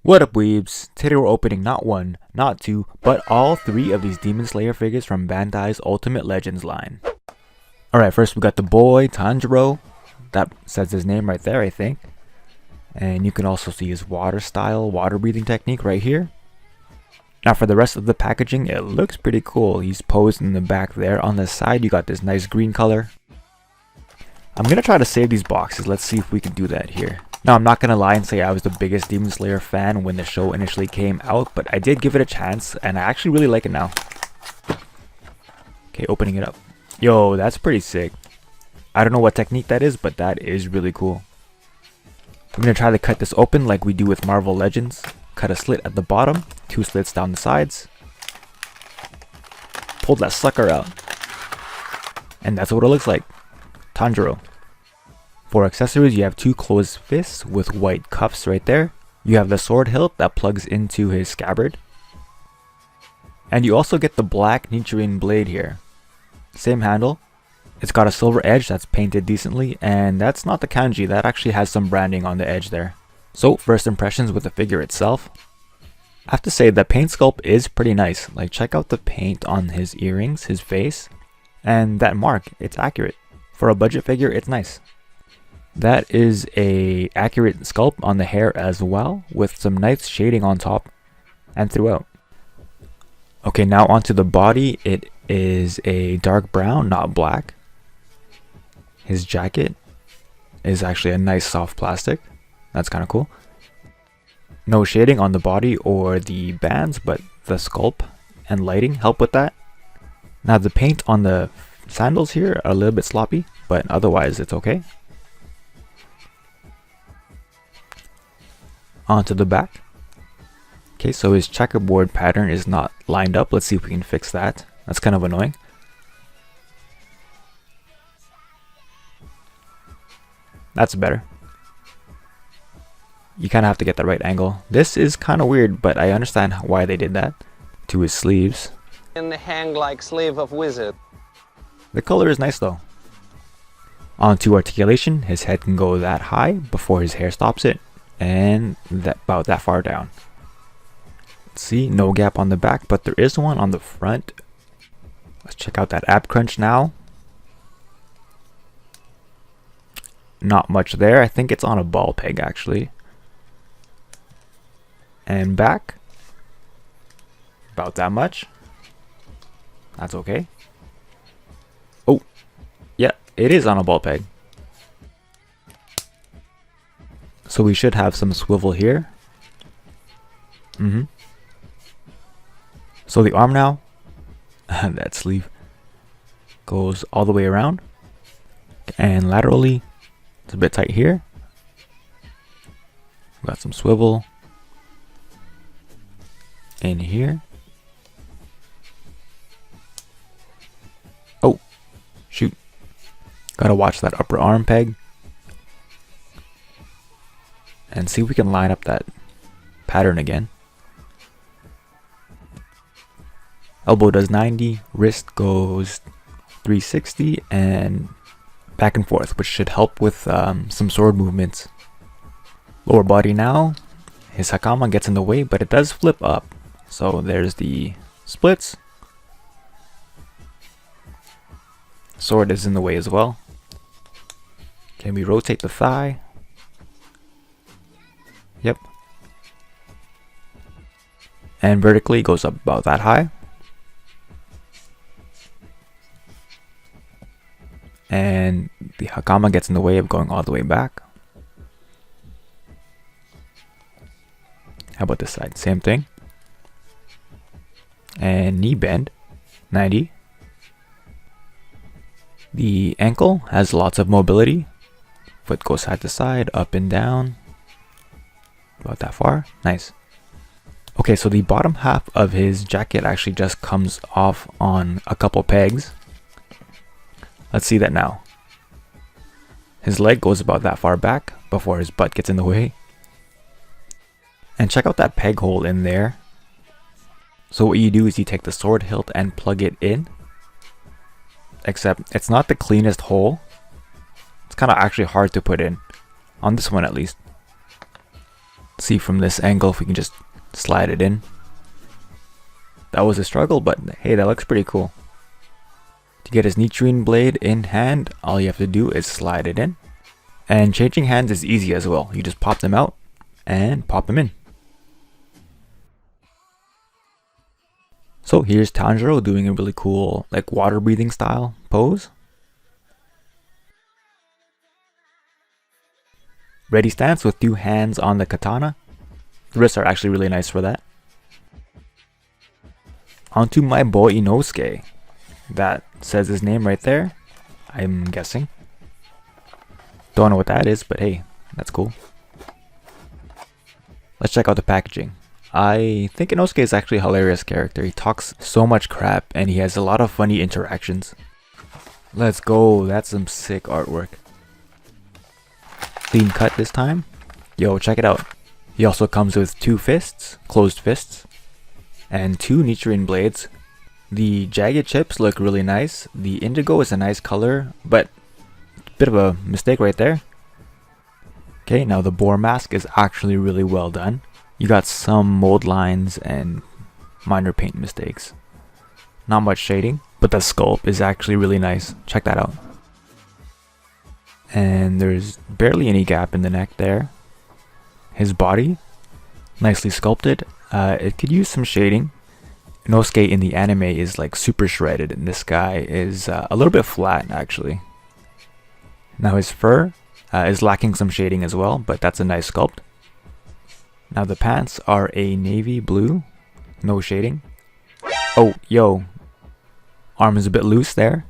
What up, weebs? Today we're opening not one, not two, but all three of these Demon Slayer figures from Bandai's Ultimate Legends line. Alright, first we got the boy, Tanjiro. That says his name right there, I think. And you can also see his water style, water breathing technique right here. Now for the rest of the packaging, it looks pretty cool. He's posed in the back there. On the side, you got this nice green color. I'm gonna try to save these boxes. Let's see if we can do that here. Now, I'm not gonna lie and say I was the biggest Demon Slayer fan when the show initially came out, but I did give it a chance, and I actually really like it now. Okay, opening it up. Yo, that's pretty sick. I don't know what technique that is, but that is really cool. I'm gonna try to cut this open like we do with Marvel Legends. Cut a slit at the bottom, 2 slits down the sides. Pull that sucker out. And that's what it looks like. Tanjiro. For accessories, you have 2 closed fists with white cuffs right there. You have the sword hilt that plugs into his scabbard. And you also get the black Nichiren blade here. Same handle. It's got a silver edge that's painted decently, and that's not the kanji, that actually has some branding on the edge there. So, first impressions with the figure itself. I have to say the paint sculpt is pretty nice. Like, check out the paint on his earrings, his face, and that mark, it's accurate. For a budget figure, it's nice. That is a accurate sculpt on the hair as well, with some nice shading on top and throughout. Okay, now onto the body. It is a dark brown, not black. His jacket is actually a nice soft plastic. That's kind of cool. No shading on the body or the bands, but the sculpt and lighting help with that. Now the paint on the sandals here are a little bit sloppy, but otherwise it's okay. Onto the back. Okay, so his checkerboard pattern is not lined up. Let's see if we can fix that. That's kind of annoying. That's better. You kind of have to get the right angle. This is kind of weird, but I understand why they did that. To his sleeves. And hang like slave of wizard. The color is nice though. Onto articulation. His head can go that high before his hair stops it. And about that far down. See, no gap on the back, but there is one on the front. Let's check out that ab crunch now. Not much there. I think it's on a ball peg actually. And back. About that much. That's okay. Oh, yeah, it is on a ball peg. So we should have some swivel here. So the arm now, that sleeve goes all the way around. And laterally, it's a bit tight here. Got some swivel in here. Oh, shoot. Gotta watch that upper arm peg. And see if we can line up that pattern again. Elbow does 90, wrist goes 360, and back and forth, which should help with some sword movements. Lower body now. His hakama gets in the way, but it does flip up. So there's the splits. Sword is in the way as well. Can we rotate the thigh? Yep. And vertically goes up about that high. And the hakama gets in the way of going all the way back. How about this side? Same thing. And knee bend, 90. The ankle has lots of mobility. Foot goes side to side, up and down. About that far. Nice. Okay, so the bottom half of his jacket actually just comes off on a couple pegs. Let's see that now. His leg goes about that far back before his butt gets in the way. And check out that peg hole in there. So what you do is you take the sword hilt and plug it in. Except it's not the cleanest hole. It's kind of actually hard to put in. On this one at least. see from this angle if we can just slide it in. That was a struggle, but hey, that looks pretty cool. To get his Nichirin blade in hand, all you have to do is slide it in. And changing hands is easy as well. You just pop them out and pop them in. So here's Tanjiro doing a really cool like water breathing style pose. Ready stance with 2 hands on the katana. The wrists are actually really nice for that. Onto my boy Inosuke. That says his name right there, I'm guessing. Don't know what that is, but hey, that's cool. Let's check out the packaging. I think Inosuke is actually a hilarious character. He talks so much crap and he has a lot of funny interactions. Let's go, that's some sick artwork. Clean cut this time. Yo, check it out. He also comes with 2 fists, closed fists, and 2 Nichirin blades. The jagged chips look really nice. The indigo is a nice color, but a bit of a mistake right there. Okay, now the boar mask is actually really well done. You got some mold lines and minor paint mistakes. Not much shading, but the sculpt is actually really nice. Check that out. And there's barely any gap in the neck there. His body, nicely sculpted. It could use some shading. Inosuke in the anime is like super shredded, and this guy is a little bit flat actually. Now his fur is lacking some shading as well, but that's a nice sculpt. Now the pants are a navy blue, no shading. Oh, yo, arm is a bit loose there.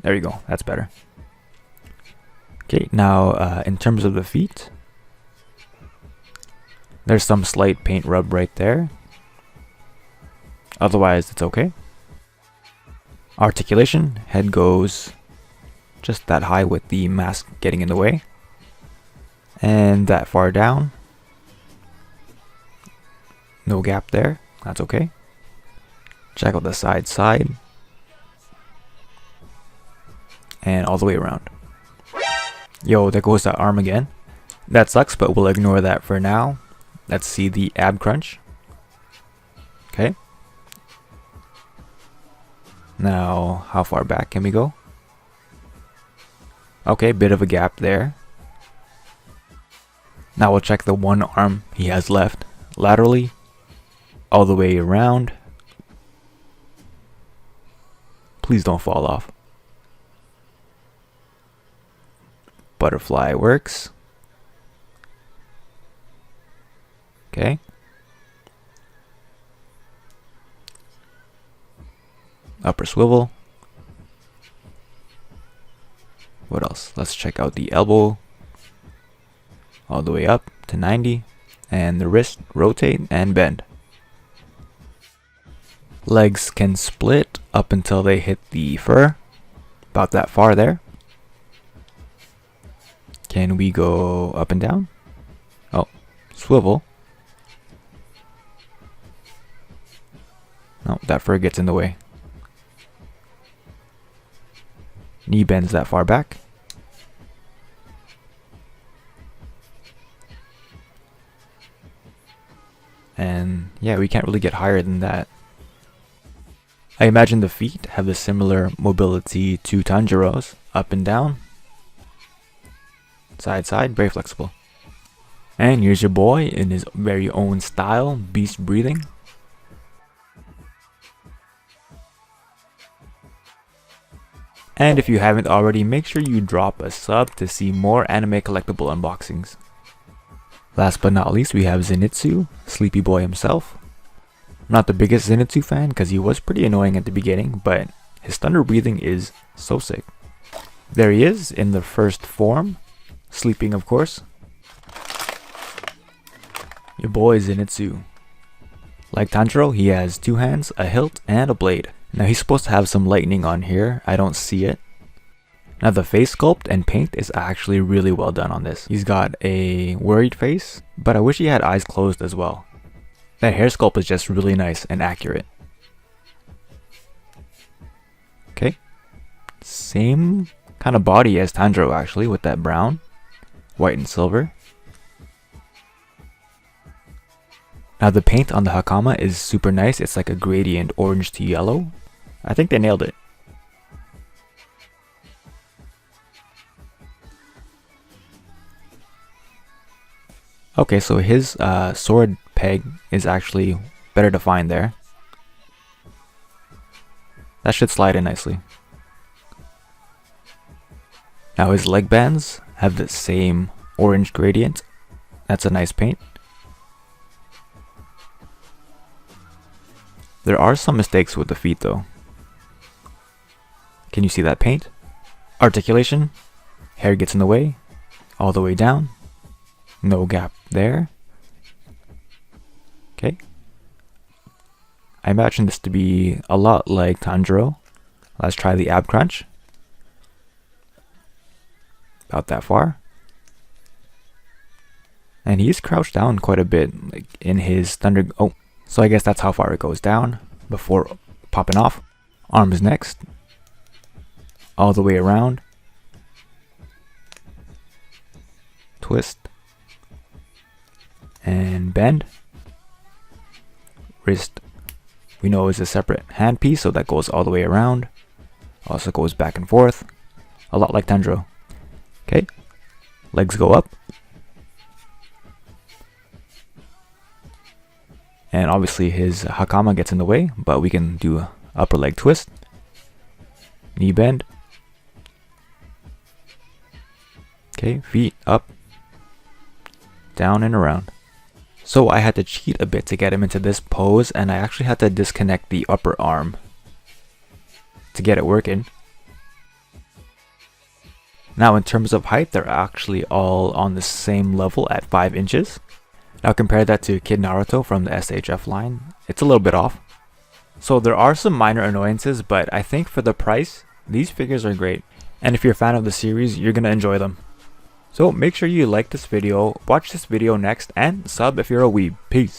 There you go, that's better. Okay, now in terms of the feet, there's some slight paint rub right there. Otherwise, it's okay. Articulation, head goes just that high with the mask getting in the way. And that far down. No gap there, that's okay. Check out the side. And all the way around. Yo, there goes that arm again. That sucks, but we'll ignore that for now. Let's see the ab crunch. Okay. Now, how far back can we go? Okay, bit of a gap there. Now we'll check the one arm he has left. Laterally, all the way around. Please don't fall off. Butterfly works. Okay. Upper swivel. What else? Let's check out the elbow. All the way up to 90. And the wrist, rotate and bend. Legs can split up until they hit the fur. About that far there. Can we go up and down? Oh, swivel. No, that fur gets in the way. Knee bends that far back. And yeah, we can't really get higher than that. I imagine the feet have a similar mobility to Tanjiro's. Up and down. Side, very flexible. And here's your boy in his very own style, beast breathing. And if you haven't already, make sure you drop a sub to see more anime collectible unboxings. Last but not least, we have Zenitsu, Sleepy Boy himself. I'm not the biggest Zenitsu fan because he was pretty annoying at the beginning, but his thunder breathing is so sick. There he is in the first form. Sleeping, of course. Your boy Zenitsu. Like Tanjiro, he has 2 hands, a hilt, and a blade. Now he's supposed to have some lightning on here. I don't see it. Now the face sculpt and paint is actually really well done on this. He's got a worried face, but I wish he had eyes closed as well. That hair sculpt is just really nice and accurate. Okay. Same kind of body as Tanjiro actually, with that brown, white and silver. Now the paint on the Hakama is super nice. It's like a gradient orange to yellow. I think they nailed it. Okay, so his sword peg is actually better defined there. That should slide in nicely. Now his leg bands have the same orange gradient. That's a nice paint. There are some mistakes with the feet though. Can you see that paint? Articulation. Hair gets in the way. All the way down. No gap there. Okay. I imagine this to be a lot like Tanjiro. Let's try the ab crunch. About that far. And he's crouched down quite a bit, like in his thunder. Oh, so I guess that's how far it goes down before popping off. Arms next. All the way around. Twist. And bend. Wrist, we know, is a separate hand piece, so that goes all the way around. Also goes back and forth. A lot like Tanjiro. Okay. Legs go up. And obviously his Hakama gets in the way, but we can do a upper leg twist. Knee bend. Okay, feet up. Down and around. So I had to cheat a bit to get him into this pose, and I actually had to disconnect the upper arm to get it working. Now in terms of height, they're actually all on the same level at 5 inches. Now compare that to Kid Naruto from the SHF line. It's a little bit off. So there are some minor annoyances, but I think for the price, these figures are great. And if you're a fan of the series, you're gonna enjoy them. So make sure you like this video, watch this video next, and sub if you're a weeb. Peace.